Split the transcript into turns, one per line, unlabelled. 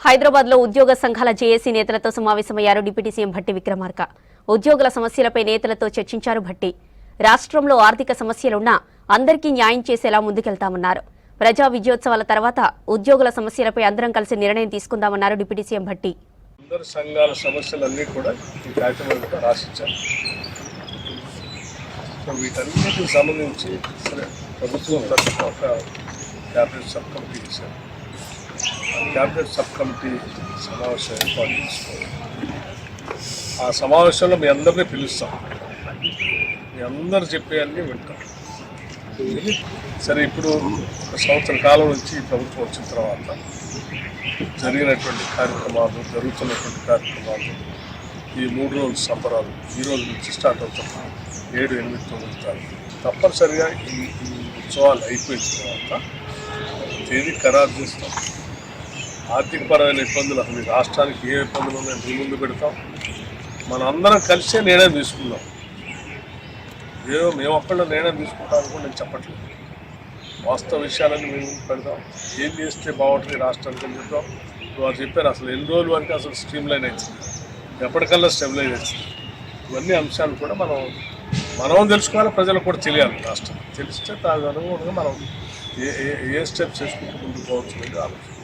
హైదరాబాద్ లో ఉద్యోగ సంఘాల జేఏసీ నేతలతో సమావేశమయ్యారు డిప్యూటీ సీఎం భట్టి విక్రమార్క. ఉద్యోగుల సమస్యలపై నేతలతో చర్చించారు భట్టి. రాష్ట్రంలో ఆర్థిక సమస్యలున్నా అందరికీ న్యాయం చేసేలా ముందుకెళ్తామన్నారు. ప్రజా విజయోత్సవాల తర్వాత ఉద్యోగుల సమస్యలపై అందరం కలిసి నిర్ణయం తీసుకుందామన్నారు డిప్యూటీ సీఎం భట్టి.
అందరు సంఘాల సమస్యలన్నీ కూడా ఈ కార్యక్రమంలో రాసిచ్చారు. వీటన్నిటికి సంబంధించి ప్రభుత్వం తరఫున ఒక క్యాబినెట్ సబ్ కమిటీ ఇచ్చారు. క్యాబినెట్ సబ్ కమిటీ సమావేశం ఏర్పాటు చేసుకోవాలి. ఆ సమావేశంలో మీ అందరినీ పిలుస్తాం, మీ అందరు చెప్పేవన్నీ వింటాం. సరే, ఇప్పుడు ఒక సంవత్సర కాలం నుంచి ప్రభుత్వం వచ్చిన తర్వాత జరిగినటువంటి కార్యక్రమాలు, జరుగుతున్నటువంటి కార్యక్రమాలు, ఈ 3 రోజుల సంబరాలు ఈ రోజు నుంచి స్టార్ట్ అవుతున్నాయి. 7, 8, 9 తారీఖు తప్పనిసరిగా ఈ ఉత్సవాలు అయిపోయిన తర్వాత తేదీ ఖరారు చేస్తాం. ఆర్థికపరమైన ఇబ్బందులు, అసలు రాష్ట్రానికి ఏ ఇబ్బందులు ఉన్నాయో మీ ముందు పెడతాం. మనం అందరం కలిసే నిర్ణయం తీసుకుందాం. మేము ఒక్కళ్ళు నిర్ణయం తీసుకుంటాం కూడా నేను చెప్పట్లేదు. వాస్తవ విషయాలన్నీ మేము పెడతాం. ఏం చేస్తే బాగుంటుంది రాష్ట్రానికి అని చెప్తాం. వారు చెప్పారు అసలు ఎన్ని రోజుల వరకు అసలు స్ట్రీమ్ లైన్ అవుతుంది, ఎప్పటికల్లా స్టెబిలైజ్ అవుతుంది. ఇవన్నీ అంశాలు కూడా మనం తెలుసుకోవాలి, ప్రజలకు కూడా తెలియాలి. రాష్ట్రం తెలిస్తే దాని అనుగుణంగా మనం ఏ స్టెప్స్ చేసుకుంటూ ముందుకు పోవచ్చు అనేది ఆలోచన.